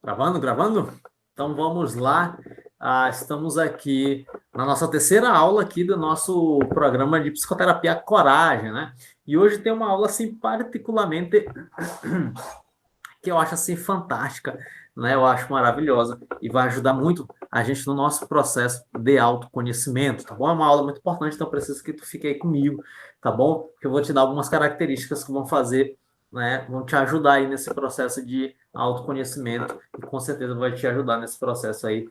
Gravando, gravando? Então vamos lá. Estamos aqui na nossa terceira aula aqui do nosso programa de psicoterapia Coragem, né? E hoje tem uma aula assim particularmente que eu acho assim fantástica, né? Eu acho maravilhosa e vai ajudar muito a gente no nosso processo de autoconhecimento, tá bom? É uma aula muito importante, então preciso que tu fique aí comigo, tá bom? Porque eu vou te dar algumas características que vão fazer, né? Vão te ajudar aí nesse processo de autoconhecimento e com certeza vai te ajudar nesse processo aí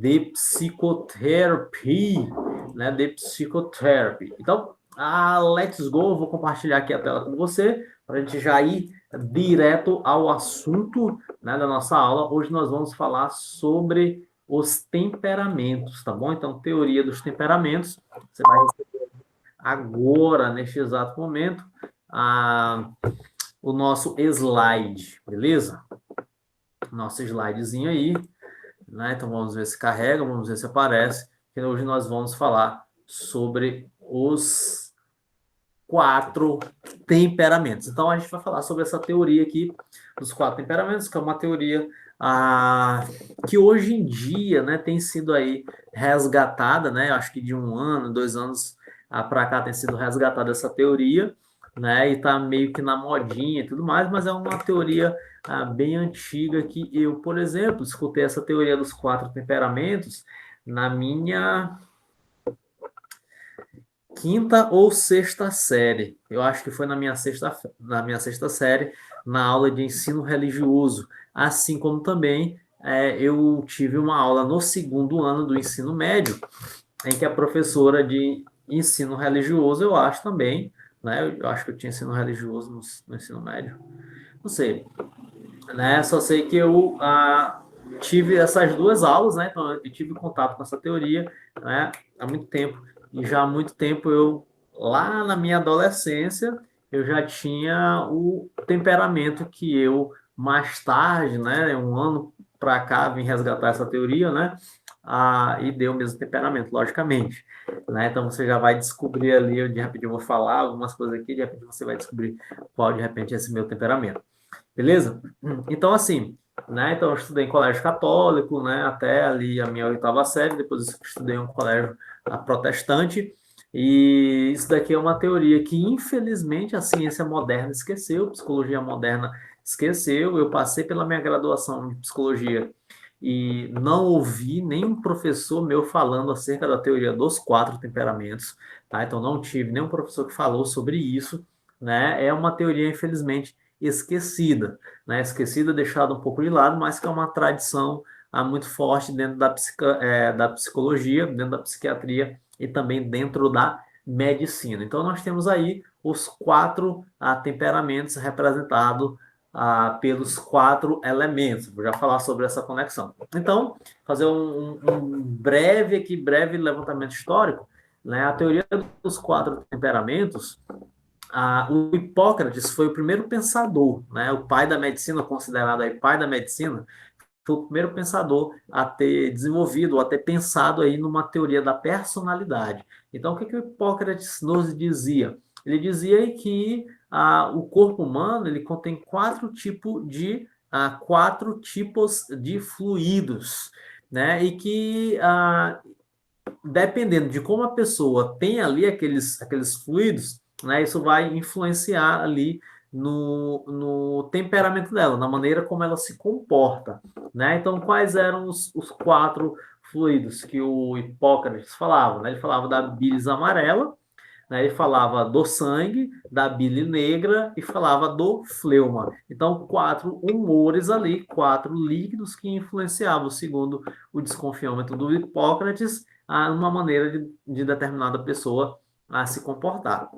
de psicoterapia, né? De psicoterapia. Então, let's go, vou compartilhar aqui a tela com você para a gente já ir direto ao assunto, né, da nossa aula. Hoje nós vamos falar sobre os temperamentos, tá bom? Então, teoria dos temperamentos. Você vai receber agora, neste exato momento, o nosso slide, beleza? Nosso slidezinho aí, né? Então, vamos ver se carrega, vamos ver se aparece. E hoje nós vamos falar sobre os 4 temperamentos. Então, a gente vai falar sobre essa teoria aqui dos 4 temperamentos, que é uma teoria que hoje em dia, né, tem sido aí resgatada, né? Acho que de 1 ano, 2 anos para cá tem sido resgatada essa teoria, né? E está meio que na modinha e tudo mais, mas é uma teoria bem antiga que eu, por exemplo, escutei essa teoria dos 4 temperamentos na minha quinta ou sexta série. Eu acho que foi na minha sexta série, na aula de ensino religioso. Assim como também eu tive uma aula no segundo ano do ensino médio, em que a professora de ensino religioso, eu acho também, né? Eu acho que eu tinha ensino religioso no ensino médio. Não sei, né? Só sei que eu tive essas duas aulas, né? Então eu tive contato com essa teoria, né? Há muito tempo. E já há muito tempo lá na minha adolescência, eu já tinha o temperamento que eu mais tarde, né? 1 ano para cá, vim resgatar essa teoria, né? E deu o mesmo temperamento, logicamente, né? Então você já vai descobrir ali, eu de repente eu vou falar algumas coisas aqui, de repente você vai descobrir qual de repente é esse meu temperamento. Beleza? Então, assim, né? Então, eu estudei em colégio católico, né? Até ali a minha oitava série. Depois eu estudei em um colégio protestante. E isso daqui é uma teoria que, infelizmente, a ciência moderna esqueceu, a psicologia moderna esqueceu. Eu passei pela minha graduação de psicologia e não ouvi nenhum professor meu falando acerca da teoria dos 4 temperamentos, tá? Então, não tive nenhum professor que falou sobre isso, né? É uma teoria, infelizmente, esquecida, né? Esquecida, deixada um pouco de lado, mas que é uma tradição muito forte dentro da psicologia, dentro da psiquiatria e também dentro da medicina. Então, nós temos aí os 4 temperamentos representados pelos 4 elementos. Vou já falar sobre essa conexão. Então, fazer um breve levantamento histórico, né? A teoria dos 4 temperamentos, o Hipócrates foi o primeiro pensador, né? O pai da medicina, considerado aí pai da medicina, foi o primeiro pensador a ter desenvolvido, a ter pensado aí numa teoria da personalidade. Então, o que o Hipócrates nos dizia? Ele dizia que o corpo humano ele contém 4 tipos de fluidos, né? E que dependendo de como a pessoa tem ali aqueles fluidos, né, isso vai influenciar ali no temperamento dela, na maneira como ela se comporta, né? Então, quais eram os 4 fluidos que o Hipócrates falava, né? Ele falava da bilis amarela, né? Ele falava do sangue, da bile negra e falava do fleuma. Então, 4 humores ali, 4 líquidos que influenciavam, segundo o desconfiômetro do Hipócrates, uma maneira de determinada pessoa se comportar.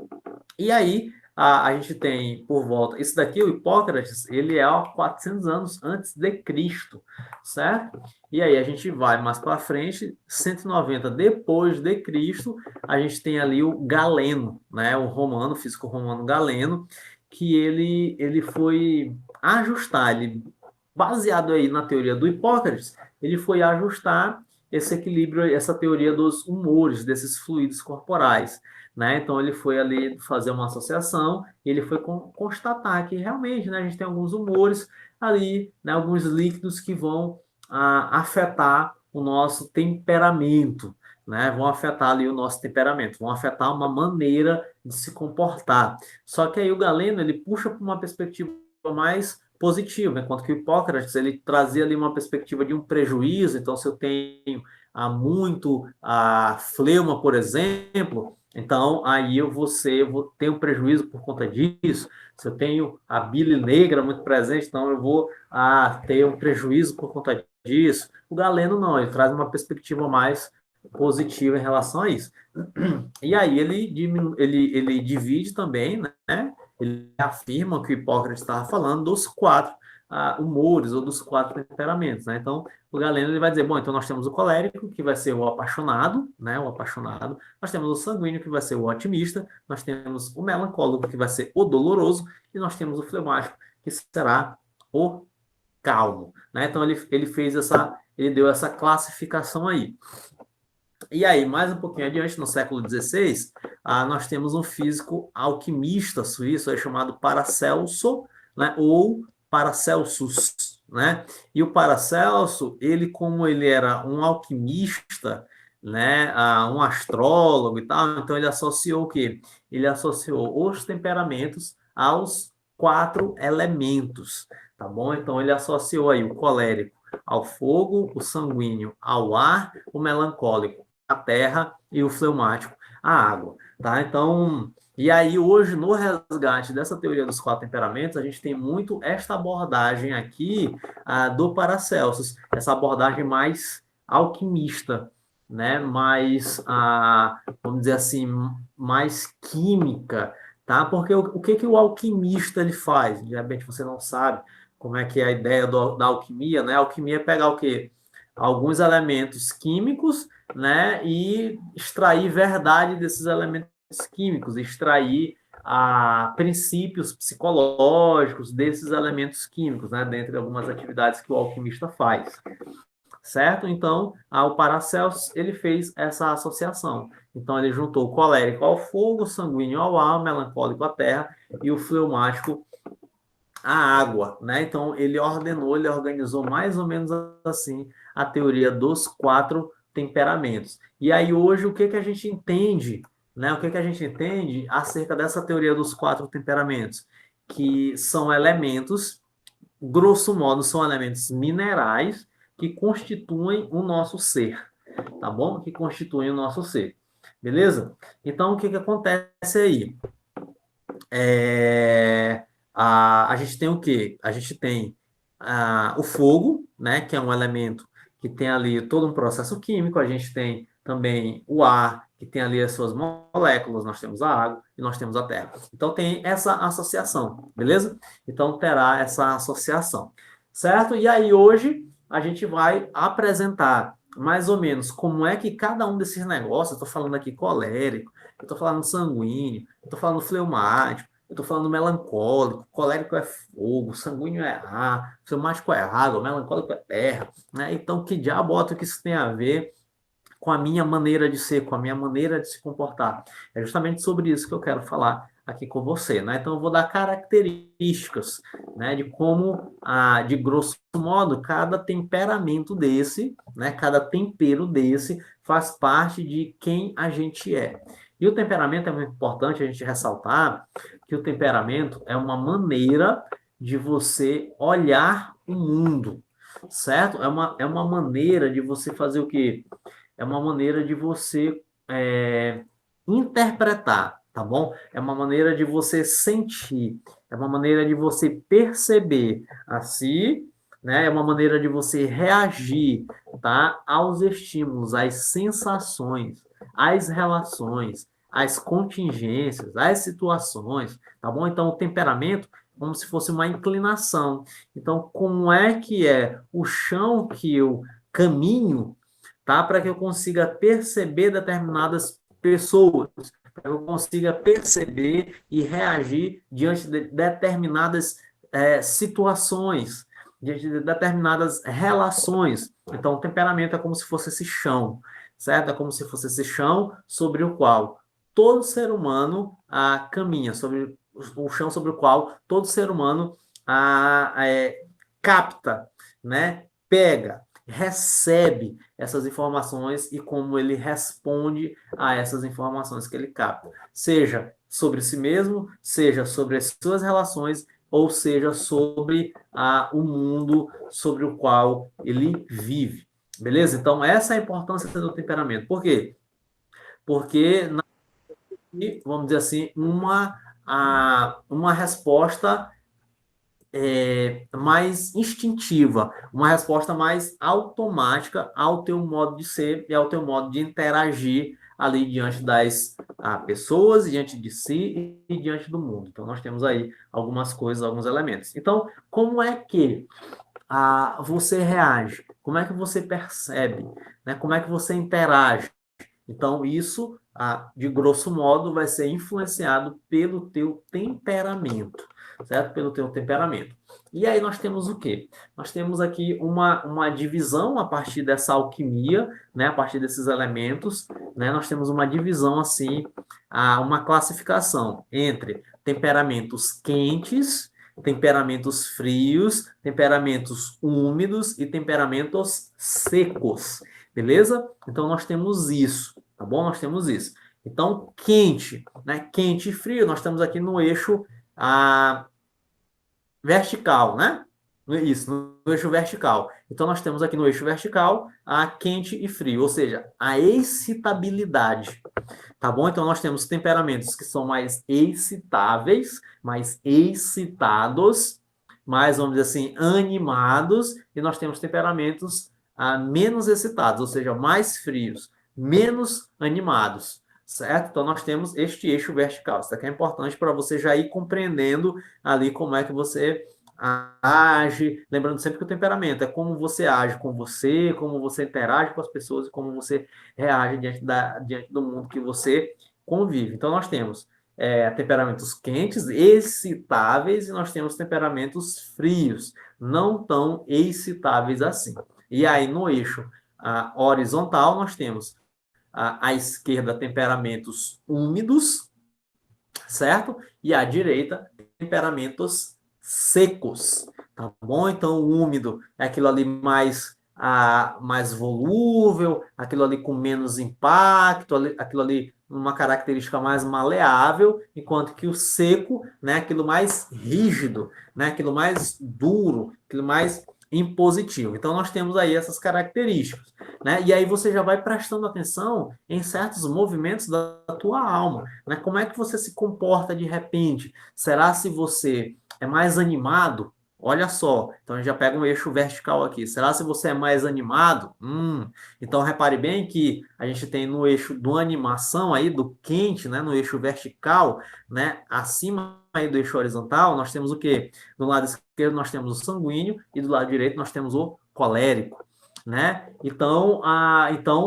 E aí, a gente tem por volta. Isso daqui, o Hipócrates, ele é há 400 anos antes de Cristo, certo? E aí, a gente vai mais para frente, 190 depois de Cristo, a gente tem ali o Galeno, né? O romano, o físico romano Galeno, que ele foi ajustar, ele, baseado aí na teoria do Hipócrates, ele foi ajustar esse equilíbrio, essa teoria dos humores, desses fluidos corporais, né? Então ele foi ali fazer uma associação e ele foi constatar que realmente, né, a gente tem alguns humores ali, né, alguns líquidos que vão afetar o nosso temperamento, né? Vão afetar ali o nosso temperamento, vão afetar uma maneira de se comportar. Só que aí o Galeno ele puxa para uma perspectiva mais positiva, enquanto que o Hipócrates ele trazia ali uma perspectiva de um prejuízo. Então, se eu tenho muito fleuma, por exemplo, então aí eu vou ter um prejuízo por conta disso. Se eu tenho a bile negra muito presente, então eu vou ter um prejuízo por conta disso. O Galeno não, ele traz uma perspectiva mais positiva em relação a isso. E aí ele divide também, né? Ele afirma que o Hipócrates estava falando dos quatro humores ou dos quatro temperamentos, né? Então, o Galeno ele vai dizer, bom, então nós temos o colérico, que vai ser o apaixonado, né? O apaixonado. Nós temos o sanguíneo, que vai ser o otimista. Nós temos o melancólico, que vai ser o doloroso. E nós temos o fleumático, que será o calmo, né? Então, ele fez ele deu essa classificação aí. E aí, mais um pouquinho adiante, no século XVI, nós temos um físico alquimista suíço chamado Paracelso, né, ou Paracelsus, né? E o Paracelso, ele como ele era um alquimista, né, um astrólogo e tal, então ele associou o quê? Ele associou os temperamentos aos quatro elementos, tá bom? Então ele associou aí o colérico ao fogo, o sanguíneo ao ar, o melancólico a terra e o fleumático a água, tá? Então, e aí hoje no resgate dessa teoria dos quatro temperamentos, a gente tem muito esta abordagem aqui do Paracelsus, essa abordagem mais alquimista, né? Mais, vamos dizer assim, mais química, tá? Porque o que que o alquimista ele faz? De repente você não sabe como é que é a ideia da alquimia, né? A alquimia é pegar o quê? Alguns elementos químicos, né, e extrair verdade desses elementos químicos, extrair princípios psicológicos desses elementos químicos, né, dentre algumas atividades que o alquimista faz, certo? Então, o Paracelsus ele fez essa associação. Então, ele juntou o colérico ao fogo, o sanguíneo ao ar, o melancólico à terra e o fleumático à água, né? Então, ele organizou mais ou menos assim a teoria dos quatro temperamentos. E aí, hoje, o que que a gente entende, né? O que que a gente entende acerca dessa teoria dos quatro temperamentos? Que são elementos, grosso modo, são elementos minerais que constituem o nosso ser, tá bom? Que constituem o nosso ser. Beleza? Então, o que que acontece aí? A gente tem o quê? A gente tem o fogo, né, que é um elemento que tem ali todo um processo químico. A gente tem também o ar, que tem ali as suas moléculas. Nós temos a água e nós temos a terra. Então tem essa associação, beleza? Então terá essa associação, certo? E aí hoje a gente vai apresentar mais ou menos como é que cada um desses negócios, eu estou falando aqui colérico, eu estou falando sanguíneo, eu estou falando fleumático, eu estou falando melancólico, colérico é fogo, sanguíneo é ar, fleumático é água, melancólico é terra, né? Então, que diabo que isso tem a ver com a minha maneira de ser, com a minha maneira de se comportar? É justamente sobre isso que eu quero falar aqui com você, né? Então, eu vou dar características, né, de como, de grosso modo, cada temperamento desse, né, cada tempero desse faz parte de quem a gente é. E o temperamento é muito importante a gente ressaltar que o temperamento é uma maneira de você olhar o mundo, certo? É uma maneira de você fazer o quê? É uma maneira de você interpretar, tá bom? É uma maneira de você sentir, é uma maneira de você perceber a si, né? É uma maneira de você reagir, tá? Aos estímulos, às sensações, às relações, às contingências, às situações, tá bom? Então, o temperamento como se fosse uma inclinação. Então, como é que é o chão que eu caminho, tá? Para que eu consiga perceber determinadas pessoas, para que eu consiga perceber e reagir diante de determinadas situações, diante de determinadas relações. Então, o temperamento é como se fosse esse chão, certo? É como se fosse esse chão sobre o qual todo ser humano caminha, sobre o chão sobre o qual todo ser humano capta, né? Pega, recebe essas informações e como ele responde a essas informações que ele capta, seja sobre si mesmo, seja sobre as suas relações, ou seja sobre o mundo sobre o qual ele vive. Beleza? Então, essa é a importância do temperamento. Por quê? Porque, vamos dizer assim, uma resposta mais instintiva, uma resposta mais automática ao teu modo de ser e ao teu modo de interagir ali diante das pessoas, diante de si e diante do mundo. Então, nós temos aí algumas coisas, alguns elementos. Então, como é que você reage? Como é que você percebe? Né? Como é que você interage? Então, isso, de grosso modo, vai ser influenciado pelo teu temperamento, certo? Pelo teu temperamento. E aí nós temos o quê? Nós temos aqui uma divisão a partir dessa alquimia, né? A partir desses elementos, né? Nós temos uma divisão, assim, uma classificação entre temperamentos quentes, temperamentos frios, temperamentos úmidos e temperamentos secos. Beleza? Então, nós temos isso, tá bom? Nós temos isso. Então, quente, né? Quente e frio, nós estamos aqui no eixo vertical, né? Isso, no eixo vertical. Então, nós temos aqui no eixo vertical quente e frio, ou seja, a excitabilidade, tá bom? Então, nós temos temperamentos que são mais excitáveis, mais excitados, mais, vamos dizer assim, animados, e nós temos temperamentos menos excitados, ou seja, mais frios, menos animados, certo? Então, nós temos este eixo vertical. Isso aqui é importante para você já ir compreendendo ali como é que você age, lembrando sempre que o temperamento é como você age com você, como você interage com as pessoas e como você reage diante do mundo que você convive. Então, nós temos temperamentos quentes, excitáveis, e nós temos temperamentos frios, não tão excitáveis assim. E aí, no eixo horizontal, nós temos à esquerda temperamentos úmidos, certo? E à direita, temperamentos secos, tá bom? Então, o úmido é aquilo ali mais volúvel, aquilo ali com menos impacto, aquilo ali uma característica mais maleável, enquanto que o seco, né, aquilo mais rígido, né, aquilo mais duro, aquilo mais impositivo. Então, nós temos aí essas características, né? E aí você já vai prestando atenção em certos movimentos da tua alma, né? Como é que você se comporta de repente? Será se você é mais animado? Olha só, então a gente já pega um eixo vertical aqui. Será se você é mais animado? Então repare bem que a gente tem no eixo do animação aí, do quente, né? No eixo vertical, né? Acima aí do eixo horizontal, nós temos o quê? Do lado esquerdo nós temos o sanguíneo e do lado direito nós temos o colérico, né? Então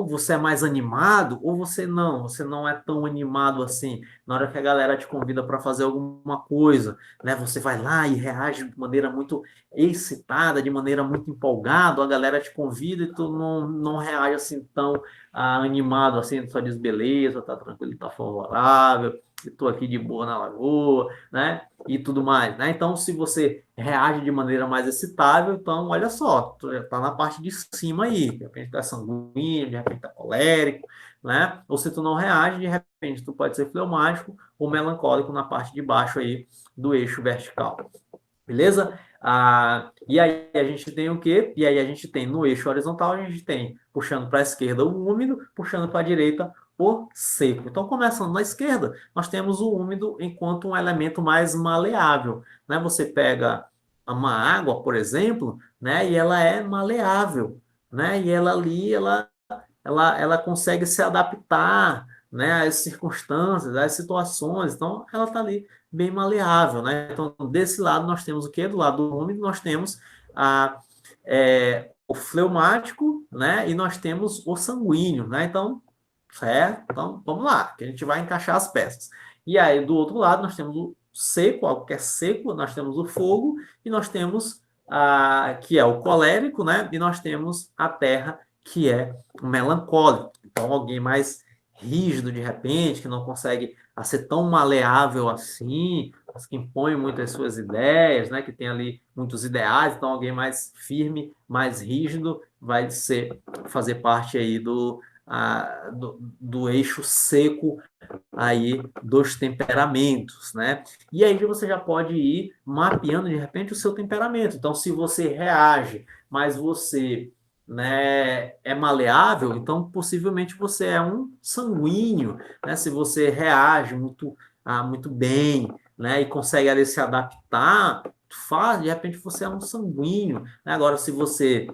você é mais animado ou você não? Você não é tão animado assim. Na hora que a galera te convida para fazer alguma coisa, né? Você vai lá e reage de maneira muito excitada, de maneira muito empolgada. A galera te convida e tu não reage assim tão animado assim. Tu só diz beleza, tá tranquilo, tá favorável. Estou aqui de boa na lagoa, né? E tudo mais, né? Então, se você reage de maneira mais excitável, então, olha só, tu já está na parte de cima aí, de repente tu é sanguíneo, de repente tu é colérico, né? Ou se tu não reage, de repente tu pode ser fleumático ou melancólico na parte de baixo aí do eixo vertical, beleza? E aí a gente tem o quê? E aí a gente tem no eixo horizontal, a gente tem puxando para a esquerda o úmido, puxando para a direita o seco. Então, começando na esquerda, nós temos o úmido enquanto um elemento mais maleável, né? Você pega uma água, por exemplo, né? E ela é maleável, né? E ela ali, ela consegue se adaptar, né? Às circunstâncias, às situações. Então, ela está ali bem maleável, né? Então, desse lado nós temos o quê? Do lado do úmido nós temos o fleumático, né? E nós temos o sanguíneo, né? Então, certo? Então, vamos lá, que a gente vai encaixar as peças. E aí, do outro lado, nós temos o seco, algo que é seco, nós temos o fogo, e nós temos que é o colérico, né? E nós temos a terra, que é o melancólico. Então, alguém mais rígido de repente, que não consegue ser tão maleável assim, mas que impõe muitas suas ideias, né? Que tem ali muitos ideais, então alguém mais firme, mais rígido, vai fazer parte aí do eixo seco aí dos temperamentos, né? E aí você já pode ir mapeando de repente o seu temperamento. Então, se você reage, mas você, né, é maleável, então possivelmente você é um sanguíneo, né? Se você reage muito bem, né, e consegue ali se adaptar, de repente você é um sanguíneo, né? Agora, se você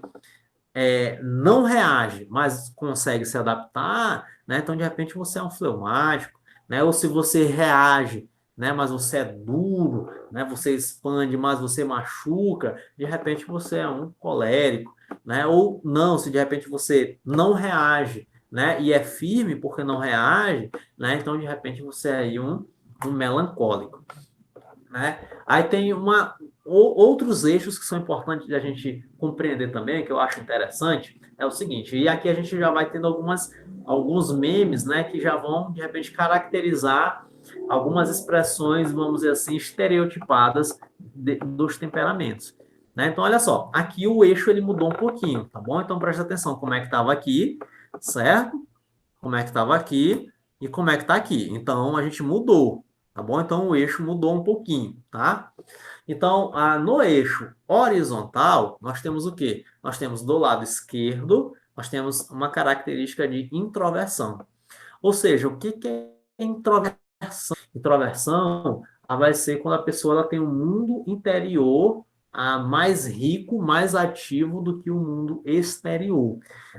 não reage, mas consegue se adaptar, né? Então, de repente, você é um fleumático, né? Ou se você reage, né? Mas você é duro, né? Você expande, mas você machuca, de repente você é um colérico, né? Ou não, se de repente você não reage, né? E é firme porque não reage, né? Então, de repente, você é aí um melancólico, né? Aí tem outros eixos que são importantes de a gente compreender também, que eu acho interessante, é o seguinte, e aqui a gente já vai tendo alguns memes, né, que já vão, de repente, caracterizar algumas expressões, vamos dizer assim, estereotipadas dos temperamentos. Né? Então, olha só, aqui o eixo ele mudou um pouquinho, tá bom? Então, presta atenção como é que estava aqui, certo? Como é que estava aqui e como é que está aqui. Então, a gente mudou, tá bom? Então, o eixo mudou um pouquinho, tá? Então, no eixo horizontal, nós temos o quê? Nós temos do lado esquerdo, nós temos uma característica de introversão. Ou seja, o que que é introversão? Introversão vai ser quando a pessoa ela tem um mundo interior mais rico, mais ativo do que o mundo exterior,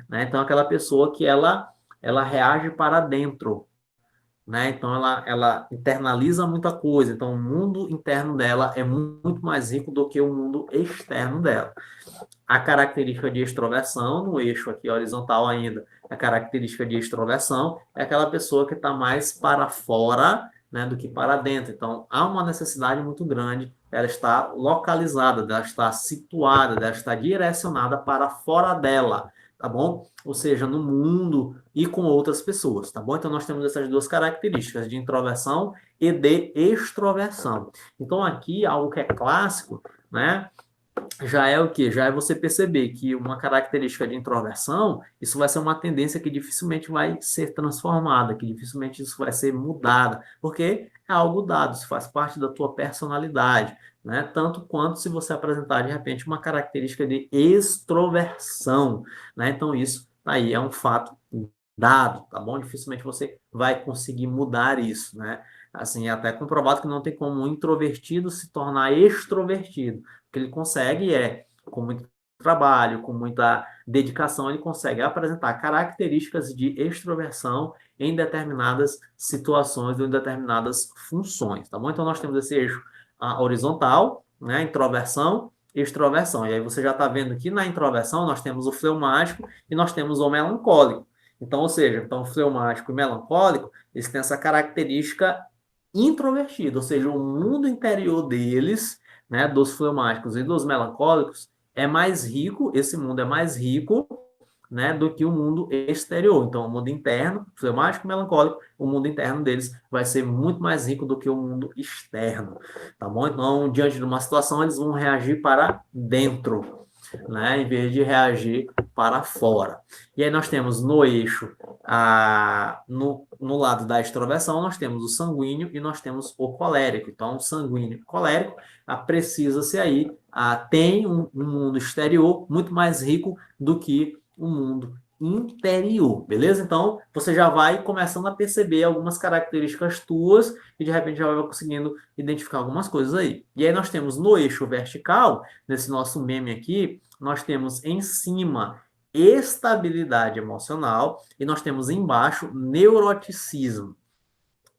né? Então, aquela pessoa que ela reage para dentro, né? Então, ela internaliza muita coisa. Então, o mundo interno dela é muito mais rico do que o mundo externo dela. A característica de extroversão, no eixo aqui horizontal ainda, a característica de extroversão é aquela pessoa que está mais para fora, né, do que para dentro. Então, há uma necessidade muito grande, ela está localizada, ela está situada, ela está direcionada para fora dela, tá bom? Ou seja, no mundo e com outras pessoas, tá bom? Então, nós temos essas duas características, de introversão e de extroversão. Então, aqui, algo que é clássico, né? Já é o quê? Já é você perceber que uma característica de introversão, isso vai ser uma tendência que dificilmente vai ser transformada, que dificilmente isso vai ser mudada, porque é algo dado, isso faz parte da tua personalidade, né? Tanto quanto se você apresentar de repente uma característica de extroversão, né? Então isso aí é um fato dado, tá bom? Dificilmente você vai conseguir mudar isso, né? Assim, é até comprovado que não tem como um introvertido se tornar extrovertido. O que ele consegue com muito trabalho, com muita dedicação, ele consegue apresentar características de extroversão em determinadas situações ou em determinadas funções, tá bom? Então, nós temos esse eixo horizontal, né? Introversão, extroversão. E aí você já está vendo que na introversão nós temos o fleumático e nós temos o melancólico. Então, ou seja, então, fleumático e melancólico, eles têm essa característica introvertida, ou seja, o mundo interior deles, né, dos fleumáticos e dos melancólicos, é mais rico, esse mundo é mais rico, né, do que o mundo exterior. Então, o mundo interno, fleumático e melancólico, o mundo interno deles vai ser muito mais rico do que o mundo externo, tá bom? Então, diante de uma situação, eles vão reagir para dentro, né, em vez de reagir para fora. E aí nós temos no eixo, no lado da extroversão, nós temos o sanguíneo e nós temos o colérico. Então, o sanguíneo e o colérico precisa-se aí, tem um mundo exterior muito mais rico do que o mundo interior, beleza? Então, você já vai começando a perceber algumas características tuas e de repente já vai conseguindo identificar algumas coisas aí. E aí nós temos no eixo vertical, nesse nosso meme aqui, nós temos em cima estabilidade emocional e nós temos embaixo neuroticismo.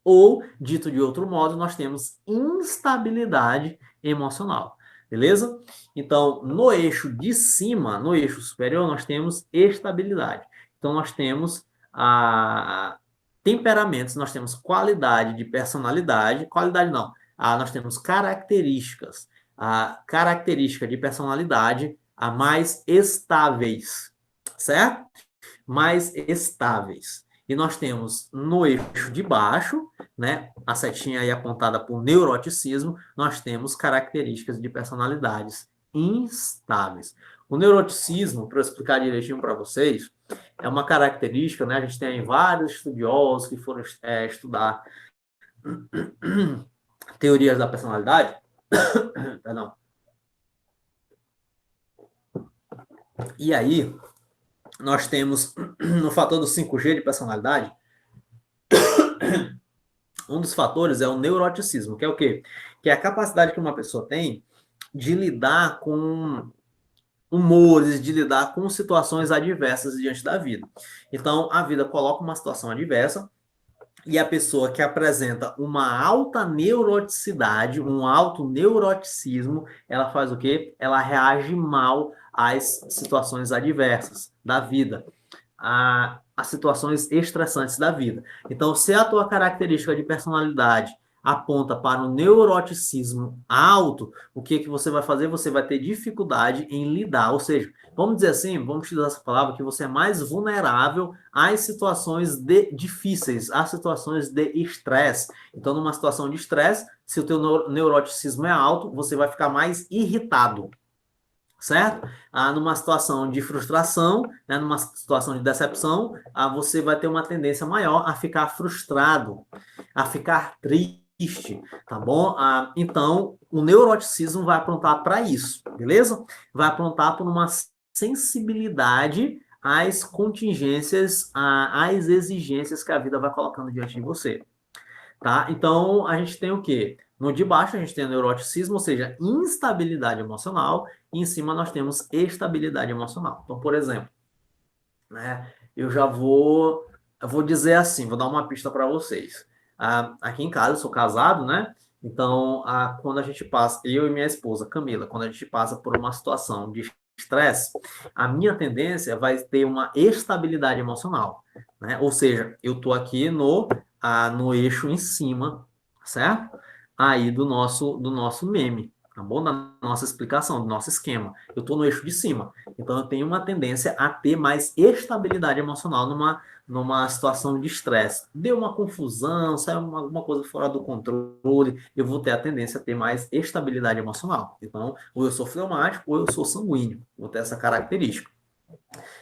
Ou, dito de outro modo, nós temos instabilidade emocional. Beleza? Então, no eixo de cima, no eixo superior, nós temos estabilidade. Então, nós temos temperamentos, nós temos qualidade de personalidade, qualidade não, nós temos características, a característica de personalidade mais estáveis, certo? Mais estáveis. E nós temos no eixo de baixo, né, a setinha aí apontada por neuroticismo, nós temos características de personalidades instáveis. O neuroticismo, para eu explicar direitinho para vocês, é uma característica, né? A gente tem aí vários estudiosos que foram estudar teorias da personalidade. Perdão. E aí, nós temos no fator do 5G de personalidade, um dos fatores é o neuroticismo, que é o quê? Que é a capacidade que uma pessoa tem de lidar com humores, de lidar com situações adversas diante da vida. Então, a vida coloca uma situação adversa e a pessoa que apresenta uma alta neuroticidade, um alto neuroticismo, ela faz o quê? Ela reage mal às situações adversas da vida, a situações estressantes da vida. Então, se a tua característica de personalidade aponta para um neuroticismo alto, o que que você vai fazer? Você vai ter dificuldade em lidar, ou seja, vamos dizer assim, vamos utilizar essa palavra, que você é mais vulnerável às situações difíceis, às situações de estresse. Então, numa situação de estresse, se o teu neuroticismo é alto, você vai ficar mais irritado, certo? Numa situação de frustração, né, numa situação de decepção, você vai ter uma tendência maior a ficar frustrado, a ficar triste, tá bom? Então, o neuroticismo vai aprontar para isso, beleza? Vai aprontar por uma sensibilidade às contingências, às exigências que a vida vai colocando diante de você. Tá? Então, a gente tem o quê? No de baixo, a gente tem o neuroticismo, ou seja, instabilidade emocional, e em cima nós temos estabilidade emocional. Então, por exemplo, né, eu vou dizer assim, vou dar uma pista para vocês. Aqui em casa, eu sou casado, né? Então, quando a gente passa, eu e minha esposa, Camila, quando a gente passa por uma situação de estresse, a minha tendência vai ter uma estabilidade emocional, né? Ou seja, eu estou aqui no eixo em cima, certo? Aí do nosso meme, tá bom? Da nossa explicação, do nosso esquema. Eu estou no eixo de cima. Então, eu tenho uma tendência a ter mais estabilidade emocional numa situação de estresse. Deu uma confusão, saiu alguma coisa fora do controle, eu vou ter a tendência a ter mais estabilidade emocional. Então, ou eu sou fleumático ou eu sou sanguíneo. Vou ter essa característica.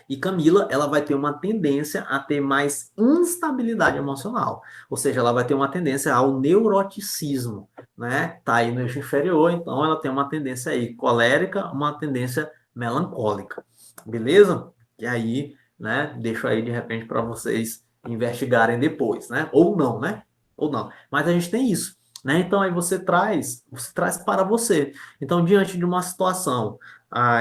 E Camila, ela vai ter uma tendência a ter mais instabilidade emocional, ou seja, ela vai ter uma tendência ao neuroticismo, né? Tá aí no eixo inferior, então ela tem uma tendência aí colérica, uma tendência melancólica, beleza? E aí, né? Deixo aí de repente para vocês investigarem depois, né? Ou não, né? Ou não. Mas a gente tem isso. Né? Então aí você traz para você. Então, diante de uma situação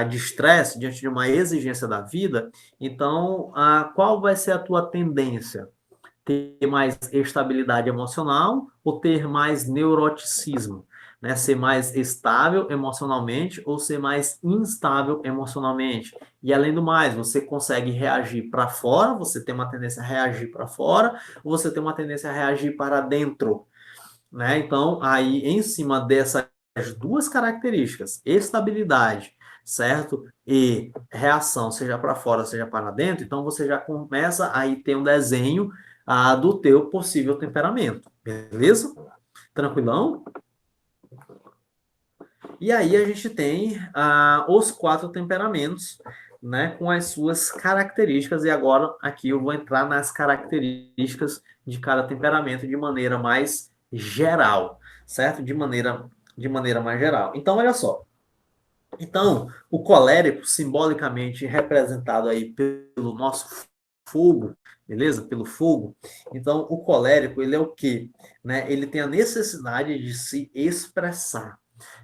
de estresse, diante de uma exigência da vida, então, qual vai ser a tua tendência? Ter mais estabilidade emocional ou ter mais neuroticismo? Né? Ser mais estável emocionalmente ou ser mais instável emocionalmente? E além do mais, você consegue reagir para fora, você tem uma tendência a reagir para fora, ou você tem uma tendência a reagir para dentro? Né? Então, aí em cima dessas duas características, estabilidade, certo? E reação, seja para fora, seja para dentro, então você já começa a ter um desenho do teu possível temperamento, beleza? Tranquilão? E aí a gente tem os 4 temperamentos, né, com as suas características, e agora aqui eu vou entrar nas características de cada temperamento de maneira mais geral, certo? De maneira mais geral. Então, olha só. Então, o colérico, simbolicamente representado aí pelo nosso fogo, beleza? Pelo fogo. Então, o colérico, ele é o quê? Né? Ele tem a necessidade de se expressar,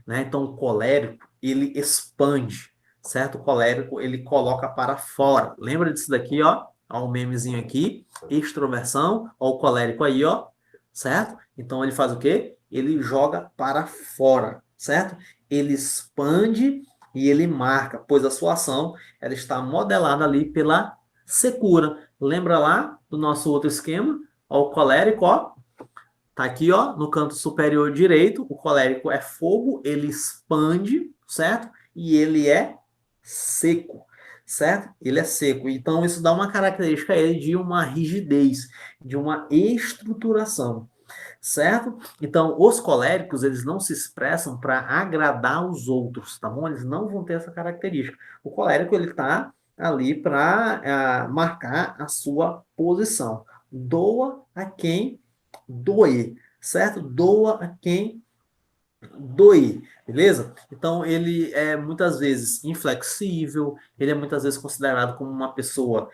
né? Então, o colérico, ele expande, certo? O colérico, ele coloca para fora. Lembra disso daqui, ó? Ó, um memezinho aqui, extroversão, ó, o colérico aí, ó, certo? Então, ele faz o quê? Ele joga para fora, certo? Ele expande e ele marca, pois a sua ação, ela está modelada ali pela secura. Lembra lá do nosso outro esquema? Ó, o colérico, ó, tá aqui, ó, no canto superior direito, o colérico é fogo, ele expande, certo? E ele é seco, certo? Ele é seco. Então, isso dá uma característica a ele de uma rigidez, de uma estruturação, certo? Então, os coléricos, eles não se expressam para agradar os outros, tá bom? Eles não vão ter essa característica. O colérico, ele tá ali para marcar a sua posição. Doa a quem doer, certo? Doa a quem doer, beleza? Então ele é muitas vezes inflexível, ele é muitas vezes considerado como uma pessoa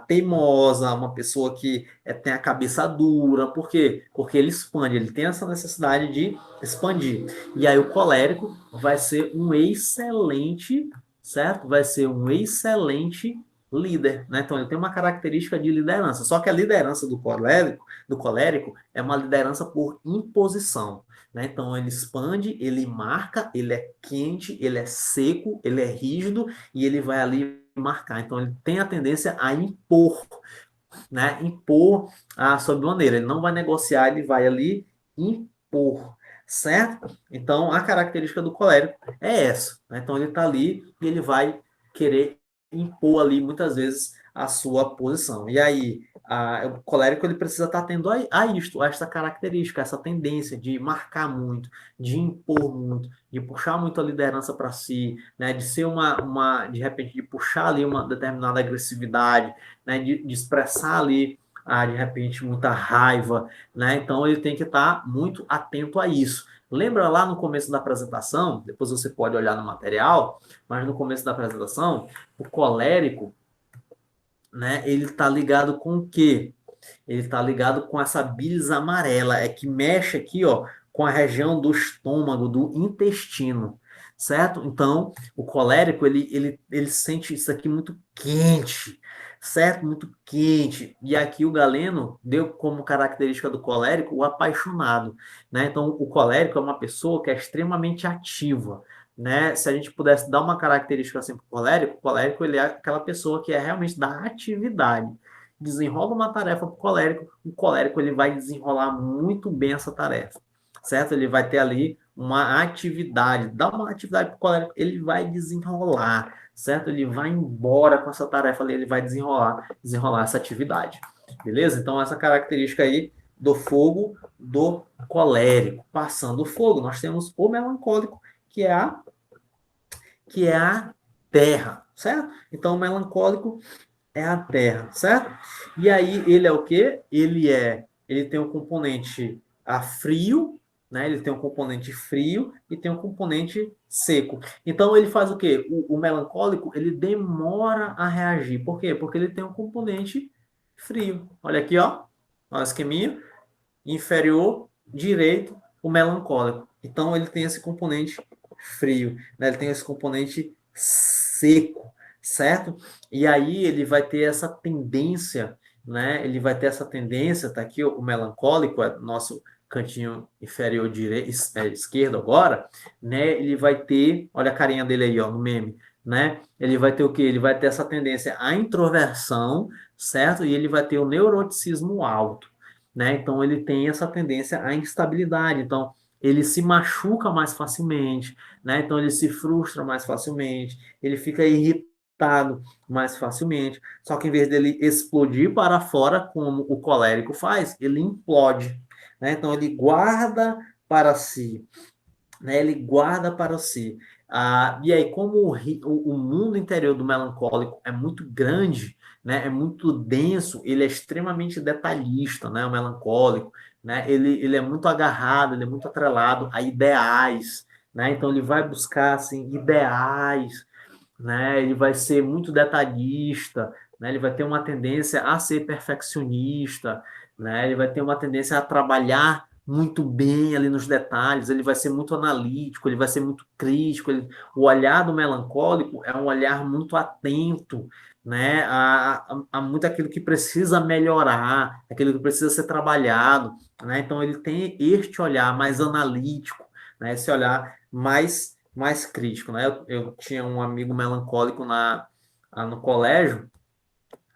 teimosa, uma pessoa que tem a cabeça dura, por quê? Porque ele expande, ele tem essa necessidade de expandir. E aí o colérico vai ser um excelente, certo? Vai ser um excelente líder, né? Então ele tem uma característica de liderança, só que a liderança do colérico é uma liderança por imposição, né? Então ele expande, ele marca, ele é quente, ele é seco, ele é rígido e ele vai ali marcar. Então ele tem a tendência a impor, né? Impor a sua maneira. Ele não vai negociar, ele vai ali impor, certo? Então a característica do colérico é essa, né? Então ele está ali e ele vai querer impor ali muitas vezes a sua posição. E aí o colérico ele precisa estar tendo a esta característica, essa tendência de marcar muito, de impor muito, de puxar muito a liderança para si, né? De ser de repente, de puxar ali uma determinada agressividade, né? De expressar ali, de repente, muita raiva, né? Então ele tem que estar muito atento a isso. Lembra lá no começo da apresentação, depois você pode olhar no material, mas no começo da apresentação, o colérico, né, ele está ligado com o quê? Ele está ligado com essa bilis amarela, é que mexe aqui, ó, com a região do estômago, do intestino, certo? Então, o colérico, ele sente isso aqui muito quente, certo? Muito quente. E aqui o Galeno deu como característica do colérico o apaixonado, né? Então, o colérico é uma pessoa que é extremamente ativa, né? Se a gente pudesse dar uma característica assim para o colérico ele é aquela pessoa que é realmente da atividade. Desenrola uma tarefa para o colérico ele vai desenrolar muito bem essa tarefa, certo? Ele vai ter ali uma atividade, dá uma atividade para o colérico, ele vai desenrolar, certo? Ele vai embora com essa tarefa ali, ele vai desenrolar essa atividade, beleza? Então, essa característica aí do fogo do colérico. Passando o fogo, nós temos o melancólico, que é a terra, certo? Então, o melancólico é a terra, certo? E aí ele é o quê? Ele tem um componente frio, né? Ele tem um componente frio e tem um componente seco. Então ele faz o quê? O melancólico, ele demora a reagir. Por quê? Porque ele tem um componente frio. Olha aqui, ó. Olha o esqueminha. Inferior direito, o melancólico. Então ele tem esse componente frio, né? Ele tem esse componente seco, certo? E aí ele vai ter essa tendência, né? Ele vai ter essa tendência, tá aqui o melancólico, é nosso cantinho inferior direito, esquerdo agora, né? Ele vai ter, olha a carinha dele aí, ó, no meme, né? Ele vai ter o quê? Ele vai ter essa tendência à introversão, certo? E ele vai ter o neuroticismo alto, né? Então ele tem essa tendência à instabilidade. Então ele se machuca mais facilmente, né? Então ele se frustra mais facilmente, ele fica irritado mais facilmente. Só que em vez dele explodir para fora, como o colérico faz, ele implode, né? Então ele guarda para si, né? Ele guarda para si. E aí, como o mundo interior do melancólico é muito grande, né? É muito denso, ele é extremamente detalhista, né? O melancólico, né? Ele é muito agarrado, ele é muito atrelado a ideais, né? Então ele vai buscar assim ideais, né? Ele vai ser muito detalhista, né? Ele vai ter uma tendência a ser perfeccionista, né? Ele vai ter uma tendência a trabalhar muito bem ali nos detalhes, ele vai ser muito analítico, ele vai ser muito crítico. O olhar do melancólico é um olhar muito atento, né? A muito aquilo que precisa melhorar, aquilo que precisa ser trabalhado, né? Então ele tem este olhar mais analítico, né? Esse olhar mais crítico, né? Eu tinha um amigo melancólico no colégio,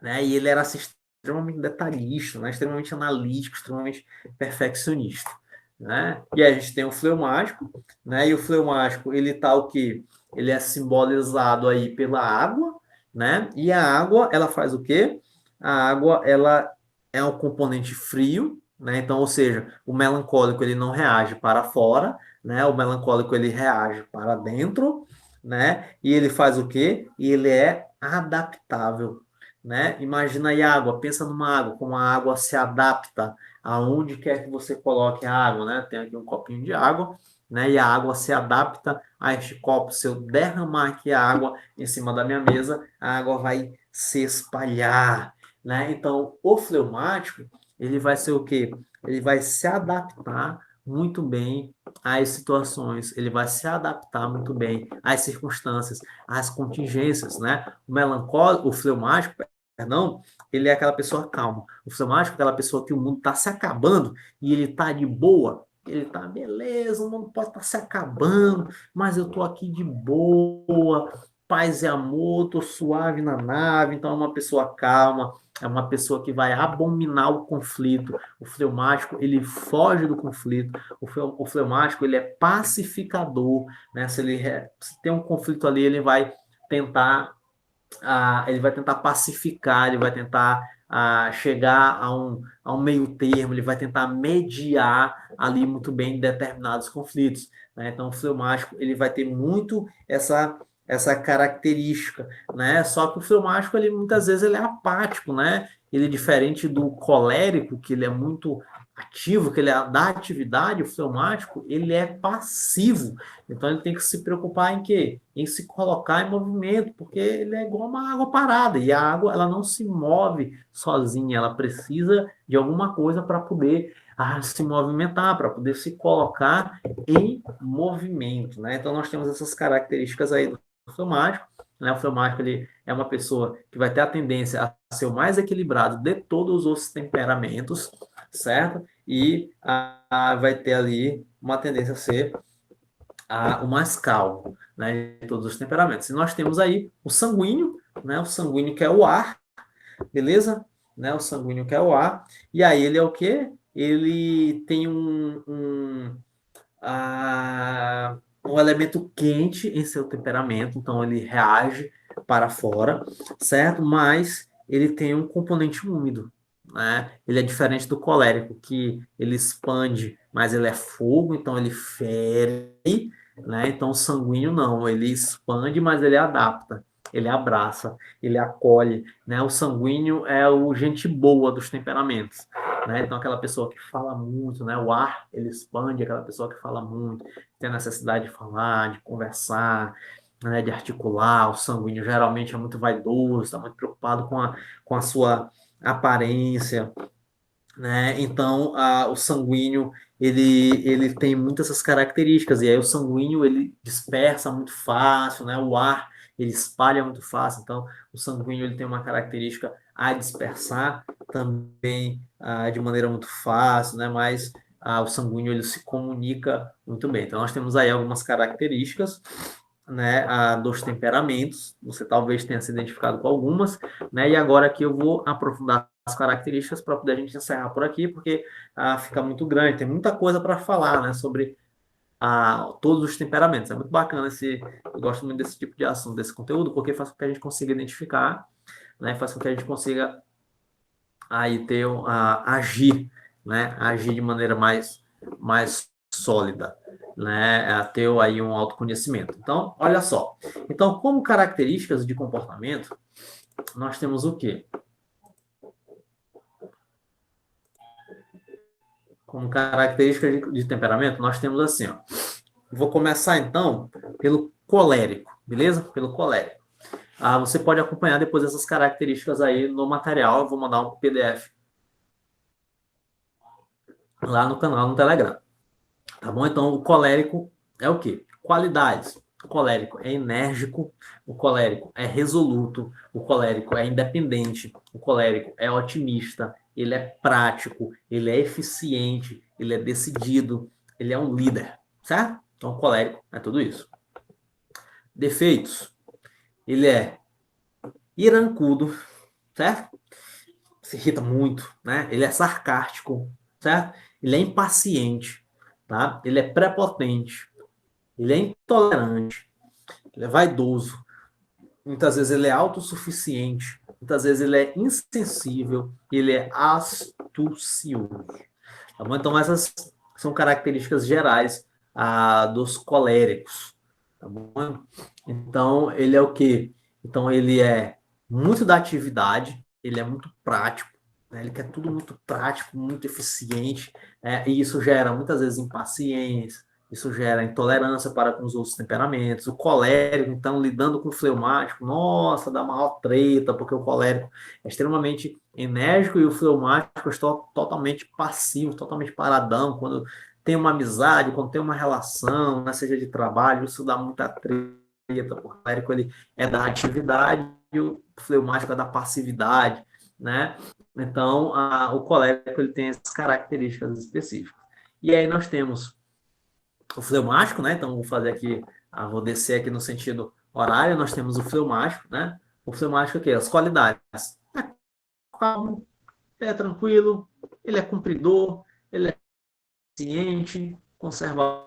né? E ele era assim, extremamente detalhista, né? Extremamente analítico, extremamente perfeccionista, né? E aí a gente tem o fleumático, né? E o fleumático, ele tá o quê? Ele é simbolizado aí pela água, né? E a água, ela faz o quê? A água, ela é um componente frio, né? Então, ou seja, o melancólico ele não reage para fora, né? O melancólico ele reage para dentro, né? E ele faz o quê? E ele é adaptável, né? Imagina aí a água, pensa numa água, como a água se adapta aonde quer que você coloque a água, né? Tem aqui um copinho de água, né? E a água se adapta a este copo. Se eu derramar aqui a água em cima da minha mesa, a água vai se espalhar, né? Então, o fleumático, ele vai ser o quê? Ele vai se adaptar muito bem às situações, ele vai se adaptar muito bem às circunstâncias, às contingências, né? O melancólico, o fleumático, perdão, ele é aquela pessoa calma. O fleumático é aquela pessoa que o mundo está se acabando e ele está de boa. Ele tá, beleza, o mundo pode estar se acabando, mas eu tô aqui de boa, paz e amor, tô suave na nave. Então é uma pessoa calma, é uma pessoa que vai abominar o conflito. O fleumático, ele foge do conflito. O fleumático, ele é pacificador, né? Se tem um conflito ali, tentar ele vai tentar pacificar, ele vai tentar chegar a um meio termo, ele vai tentar mediar ali muito bem determinados conflitos, né? Então, o fleumático ele vai ter muito essa característica, né? Só que o fleumático ele muitas vezes ele é apático, né? Ele é diferente do colérico, que ele é muito ativo, que ele é da atividade, o fleumático ele é passivo. Então ele tem que se preocupar em quê? Em se colocar em movimento, porque ele é igual uma água parada, e a água ela não se move sozinha, ela precisa de alguma coisa para poder se movimentar, para poder se colocar em movimento, né? Então nós temos essas características aí do fleumático, né? O fleumático ele é uma pessoa que vai ter a tendência a ser o mais equilibrado de todos os temperamentos, certo? E vai ter ali uma tendência a ser o mais calmo, né, de todos os temperamentos. E nós temos aí o sanguíneo, né, o sanguíneo que é o ar, beleza? Né, o sanguíneo que é o ar. E aí ele é o quê? Ele tem um elemento quente em seu temperamento, então ele reage para fora, certo? Mas ele tem um componente úmido, né? Ele é diferente do colérico, que ele expande, mas ele é fogo, então ele fere, né? Então o sanguíneo não, ele expande, mas ele adapta, ele abraça, ele acolhe, né? O sanguíneo é o gente boa dos temperamentos, né? Então aquela pessoa que fala muito, né? O ar ele expande, aquela pessoa que fala muito, tem a necessidade de falar, de conversar, né? De articular. O sanguíneo geralmente é muito vaidoso, está muito preocupado com a sua aparência, né? Então, o sanguíneo ele tem muitas essas características e aí o sanguíneo ele dispersa muito fácil, né? O ar ele espalha muito fácil. Então, o sanguíneo ele tem uma característica a dispersar também de maneira muito fácil, né? Mas o sanguíneo ele se comunica muito bem. Então, nós temos aí algumas características, né, dos temperamentos. Você talvez tenha se identificado com algumas, né? E agora aqui eu vou aprofundar as características para poder a gente encerrar por aqui, porque fica muito grande, tem muita coisa para falar, né, sobre todos os temperamentos. É muito bacana eu gosto muito desse tipo de assunto, desse conteúdo, porque faz com que a gente consiga identificar, né, faz com que a gente consiga aí agir, né, agir de maneira mais sólida, né, ter aí um autoconhecimento. Então, olha só. Então, como características de comportamento, nós temos o quê? Como característica de temperamento, nós temos assim, ó. Vou começar então pelo colérico, beleza? Pelo colérico. Você pode acompanhar depois essas características aí no material. Eu vou mandar um PDF lá no canal, no Telegram. Tá bom? Então, o colérico é o quê? Qualidades. O colérico é enérgico, o colérico é resoluto, o colérico é independente, o colérico é otimista, ele é prático, ele é eficiente, ele é decidido, ele é um líder, certo? Então, o colérico é tudo isso. Defeitos. Ele é irancudo, certo? Se irrita muito, né? Ele é sarcástico, certo? Ele é impaciente, tá? Ele é prepotente, ele é intolerante, ele é vaidoso, muitas vezes ele é autossuficiente, muitas vezes ele é insensível, ele é astucioso. Tá bom? Então, essas são características gerais dos coléricos. Tá bom? Então, ele é o quê? Então, ele é muito da atividade, ele é muito prático, né? Ele quer tudo muito prático, muito eficiente, e isso gera muitas vezes impaciência, isso gera intolerância para com os outros temperamentos. O colérico, então, lidando com o fleumático, nossa, dá maior treta, porque o colérico é extremamente enérgico e o fleumático está totalmente passivo, totalmente paradão. Quando tem uma amizade, quando tem uma relação, né, seja de trabalho, isso dá muita treta. O colérico ele é da atividade e o fleumático é da passividade, né? Então, o colérico ele tem essas características específicas. E aí nós temos o fleumático, né? Então, vou fazer aqui, vou descer aqui no sentido horário, nós temos o fleumático, né? O fleumático aqui, as qualidades. É calmo, é tranquilo, ele é cumpridor, ele é ciente, conserva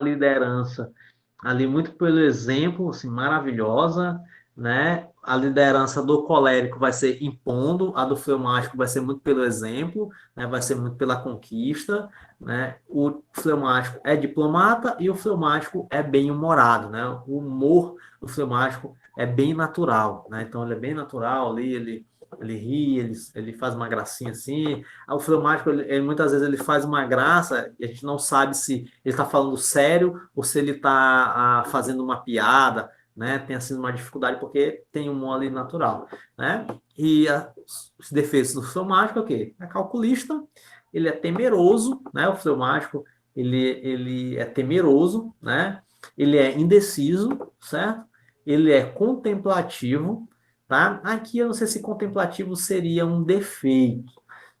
a liderança ali muito pelo exemplo, assim, maravilhosa, né? A liderança do colérico vai ser impondo, a do fleumático vai ser muito pelo exemplo, né? Vai ser muito pela conquista, né? O fleumático é diplomata e o fleumático é bem-humorado, né? O humor do fleumático é bem natural, né? Então ele é bem natural ali, ele ri, ele faz uma gracinha assim. O fleumático, muitas vezes ele faz uma graça e a gente não sabe se ele está falando sério ou se ele está fazendo uma piada, né? Tem assim uma dificuldade porque tem um humor ali natural, né? E os defeitos do fleumático é o quê? É calculista, ele é temeroso, né? O fleumático, ele é temeroso, né? Ele é indeciso, certo? Ele é contemplativo, tá? Aqui eu não sei se contemplativo seria um defeito,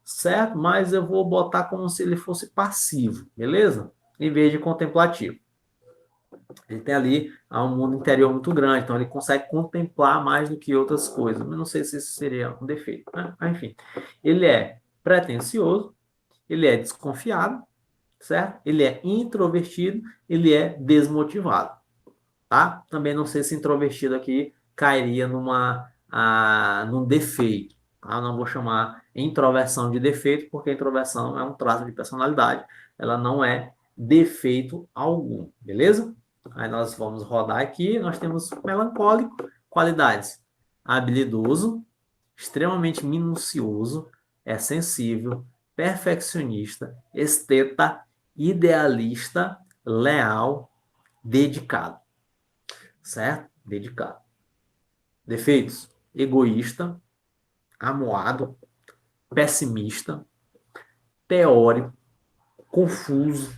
certo? Mas eu vou botar como se ele fosse passivo, beleza? Em vez de contemplativo. Ele tem ali um mundo interior muito grande, então ele consegue contemplar mais do que outras coisas. Eu não sei se isso seria um defeito, né? Mas, enfim, ele é pretensioso, ele é desconfiado, certo? Ele é introvertido, ele é desmotivado, tá? Também não sei se introvertido aqui cairia num defeito, tá? Eu não vou chamar introversão de defeito, porque introversão é um traço de personalidade, ela não é defeito algum, beleza? Aí nós vamos rodar aqui, nós temos melancólico, qualidades: habilidoso, extremamente minucioso, é sensível, perfeccionista, esteta, idealista, leal, dedicado, certo? Dedicado. Defeitos: egoísta, amuado, pessimista, teórico, confuso,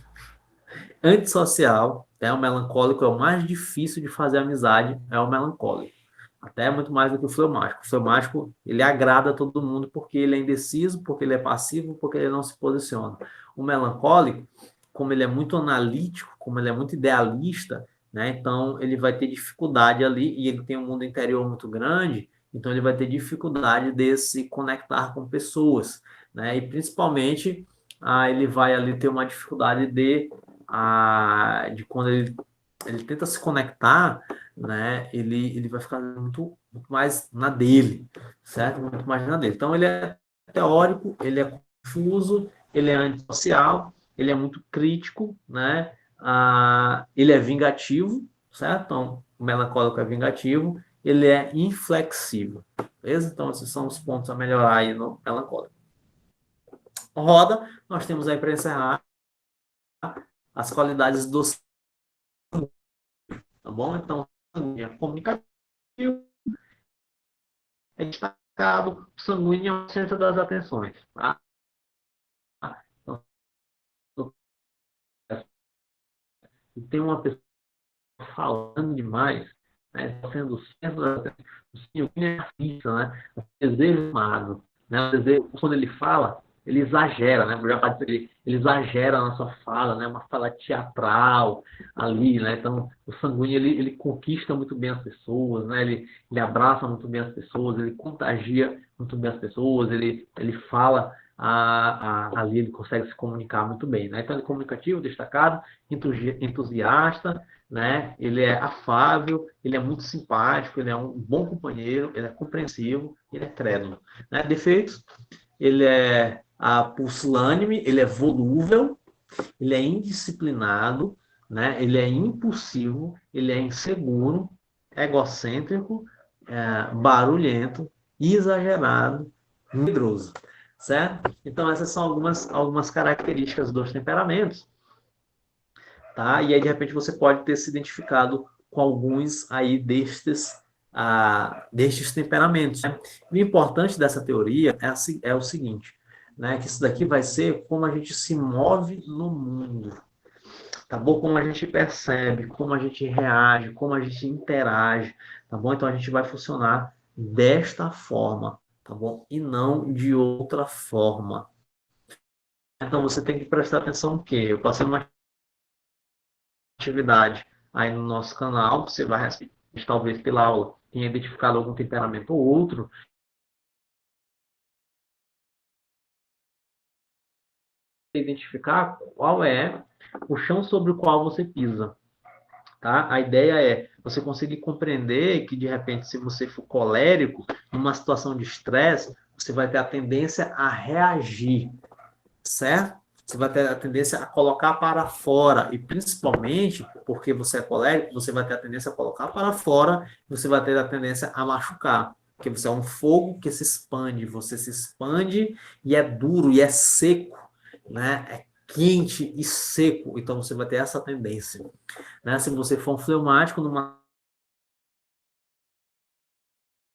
antissocial. O melancólico é o mais difícil de fazer amizade, é o melancólico. Até muito mais do que o fleumático. O fleumático, ele agrada a todo mundo porque ele é indeciso, porque ele é passivo, porque ele não se posiciona. O melancólico, como ele é muito analítico, como ele é muito idealista, né? Então ele vai ter dificuldade ali, e ele tem um mundo interior muito grande, então ele vai ter dificuldade de se conectar com pessoas, né? E principalmente ele vai ali ter uma dificuldade de quando ele tenta se conectar, né? Ele vai ficar muito mais na dele, certo? Muito mais na dele. Então ele é teórico, ele é confuso, ele é antissocial, ele é muito crítico, né? Ele é vingativo, certo? Então, o melancólico é vingativo, ele é inflexível, beleza? Então, esses são os pontos a melhorar aí no melancólico. Roda, nós temos aí para encerrar as qualidades do sangue, tá bom? Então, é comunicativo, é destacado, sanguíneo é o centro das atenções, tá? Então, se tem uma pessoa falando demais, né, tá sendo o centro das atenções, o sanguíneo é artista, né? O desejo amado, né? O desejo, quando ele fala, ele exagera, né? Eu já falei ele exagera na sua fala, né? Uma fala teatral ali, né? Então, o sanguíneo, ele conquista muito bem as pessoas, né? Ele abraça muito bem as pessoas, ele contagia muito bem as pessoas, ele fala ali ele consegue se comunicar muito bem, né? Então, ele é comunicativo, destacado, entusiasta, né? Ele é afável, ele é muito simpático, ele é um bom companheiro, ele é compreensivo, ele é crédulo, né? Defeitos: ele é pusilânime, ele é volúvel, ele é indisciplinado, né? Ele é impulsivo, ele é inseguro, egocêntrico, barulhento, exagerado, medroso, certo? Então, essas são algumas características dos temperamentos, tá? E aí, de repente, você pode ter se identificado com alguns aí destes temperamentos, né? O importante dessa teoria é o seguinte, né? Que isso daqui vai ser como a gente se move no mundo, tá bom? Como a gente percebe, como a gente reage, como a gente interage, tá bom? Então a gente vai funcionar desta forma, tá bom? E não de outra forma. Então você tem que prestar atenção no quê? Eu passei uma atividade aí no nosso canal, você vai talvez pela aula tenha identificado algum temperamento ou outro, identificar qual é o chão sobre o qual você pisa. Tá? A ideia é você conseguir compreender que, de repente, se você for colérico, numa situação de estresse, você vai ter a tendência a reagir, certo? Você vai ter a tendência a colocar para fora, e principalmente porque você é colérico, você vai ter a tendência a colocar para fora, você vai ter a tendência a machucar, porque você é um fogo que se expande, você se expande e é duro e é seco, né? É quente e seco, então você vai ter essa tendência, né? Se você for um fleumático, numa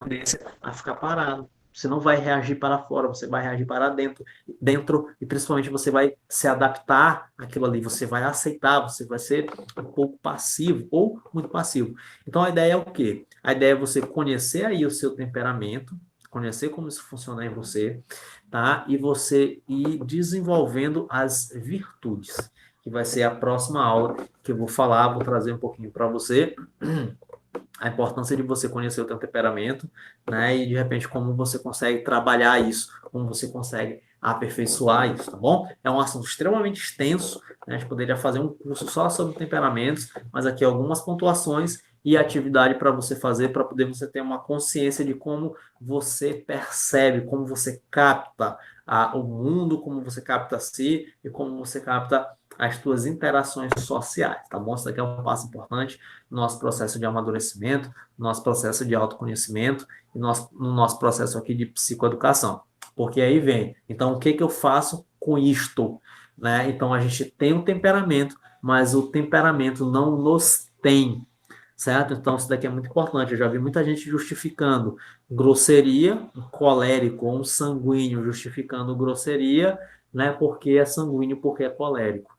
tendência a ficar parado. Você não vai reagir para fora, você vai reagir para dentro, e principalmente você vai se adaptar àquilo ali, você vai aceitar, você vai ser um pouco passivo ou muito passivo. Então a ideia é o quê? A ideia é você conhecer aí o seu temperamento, conhecer como isso funciona em você, tá? E você ir desenvolvendo as virtudes, que vai ser a próxima aula que eu vou falar, vou trazer um pouquinho para você a importância de você conhecer o teu temperamento, né? E de repente como você consegue trabalhar isso, como você consegue aperfeiçoar isso, tá bom? É um assunto extremamente extenso, né? A gente poderia fazer um curso só sobre temperamentos, mas aqui algumas pontuações e atividade para você fazer, para poder você ter uma consciência de como você percebe, como você capta o mundo, como você capta a si e como você capta as suas interações sociais, tá bom? Isso daqui é um passo importante no nosso processo de amadurecimento, no nosso processo de autoconhecimento e no nosso processo aqui de psicoeducação. Porque aí vem, então o que que eu faço com isto? Né? Então a gente tem um temperamento, mas o temperamento não nos tem, certo? Então isso daqui é muito importante. Eu já vi muita gente justificando grosseria, um colérico ou um sanguíneo justificando grosseria, né? Porque é sanguíneo, porque é colérico,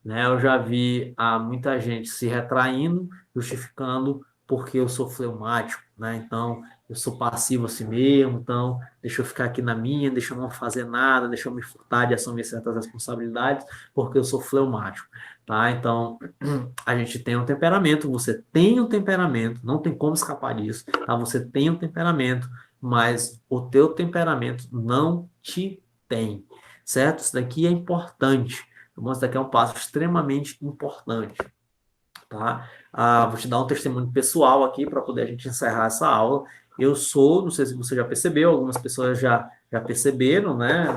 né? Eu já vi muita gente se retraindo, justificando porque eu sou fleumático, né? Então, eu sou passivo assim mesmo, então deixa eu ficar aqui na minha, deixa eu não fazer nada, deixa eu me furtar de assumir certas responsabilidades, porque eu sou fleumático, tá? Então, a gente tem um temperamento, você tem um temperamento, não tem como escapar disso, tá? Você tem um temperamento, mas o teu temperamento não te tem, certo? Isso daqui é importante. Isso daqui é um passo extremamente importante, tá? Vou te dar um testemunho pessoal aqui para poder a gente encerrar essa aula. Eu sou, não sei se você já percebeu, algumas pessoas já perceberam, né,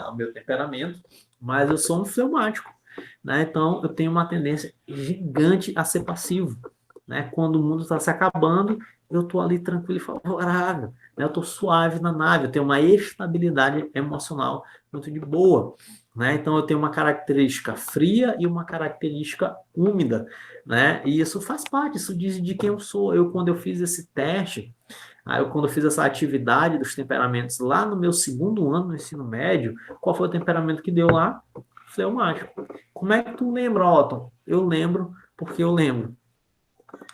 o meu temperamento, mas eu sou um fleumático, né? Então eu tenho uma tendência gigante a ser passivo, né? Quando o mundo está se acabando, eu estou ali tranquilo e favorável, né? Eu estou suave na nave, eu tenho uma estabilidade emocional muito de boa, né? Então eu tenho uma característica fria e uma característica úmida, né? E isso faz parte, isso diz de quem eu sou. Eu, quando eu fiz esse teste, quando eu fiz essa atividade dos temperamentos lá no meu segundo ano no ensino médio, qual foi o temperamento que deu lá? Fleumático. Como é que tu lembra, Otton? Eu lembro porque eu lembro,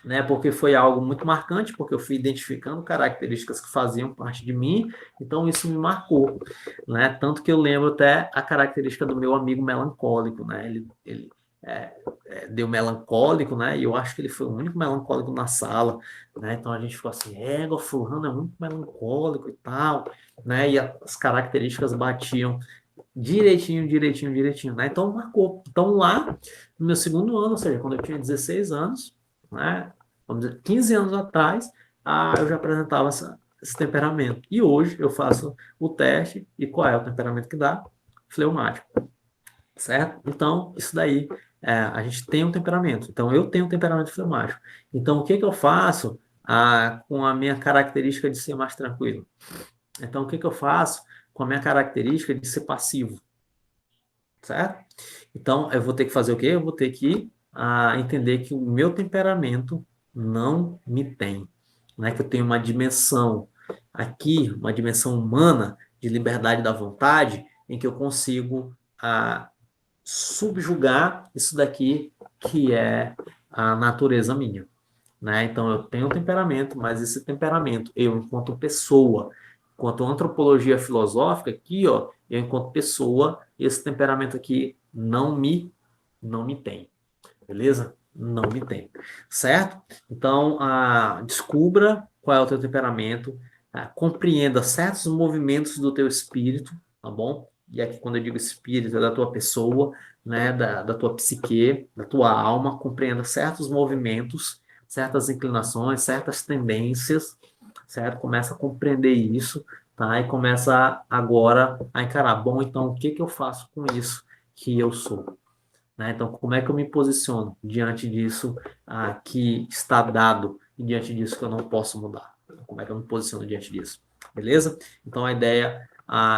né? Porque foi algo muito marcante, porque eu fui identificando características que faziam parte de mim, então isso me marcou, né? Tanto que eu lembro até a característica do meu amigo melancólico, né? Ele deu melancólico, né? E eu acho que ele foi o único melancólico na sala, né? Então a gente ficou assim, o fulano é muito melancólico e tal, né? E as características batiam direitinho, direitinho, direitinho, né? Então marcou. Então lá no meu segundo ano, ou seja, quando eu tinha 16 anos, né? Vamos dizer, 15 anos atrás, eu já apresentava esse temperamento. E hoje eu faço o teste e qual é o temperamento que dá? Fleumático, certo? Então, isso daí, a gente tem um temperamento. Então, eu tenho um temperamento fleumático. Então, o que que eu faço com a minha característica de ser mais tranquilo? Então, o que que eu faço com a minha característica de ser passivo, certo? Então, eu vou ter que fazer o quê? Eu vou ter que entender que o meu temperamento não me tem, né? Que eu tenho uma dimensão aqui, uma dimensão humana de liberdade da vontade, em que eu consigo subjugar isso daqui que é a natureza minha, né? Então eu tenho um temperamento, mas esse temperamento, eu enquanto pessoa, enquanto antropologia filosófica aqui, ó, eu enquanto pessoa, esse temperamento aqui não me tem, beleza? Não me tem, certo? Então, descubra qual é o teu temperamento, compreenda certos movimentos do teu espírito, tá bom? E aqui quando eu digo espírito, é da tua pessoa, né, da tua psique, da tua alma, compreenda certos movimentos, certas inclinações, certas tendências, certo? Começa a compreender isso, tá? E começa agora a encarar, bom, então o que que eu faço com isso que eu sou? Né? Então, como é que eu me posiciono diante disso que está dado e diante disso que eu não posso mudar? Como é que eu me posiciono diante disso? Beleza? Então, a ideia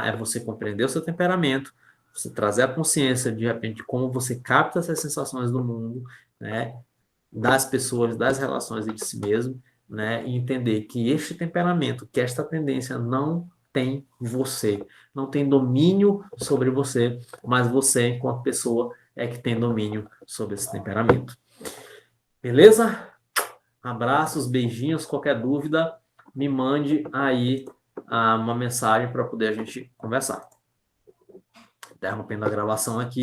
é você compreender o seu temperamento, você trazer a consciência de repente de como você capta essas sensações do mundo, né? Das pessoas, das relações e de si mesmo, né? E entender que este temperamento, que esta tendência não tem você, não tem domínio sobre você, mas você, enquanto pessoa, é que tem domínio sobre esse temperamento. Beleza? Abraços, beijinhos, qualquer dúvida, me mande aí uma mensagem para poder a gente conversar. Interrompendo a gravação aqui.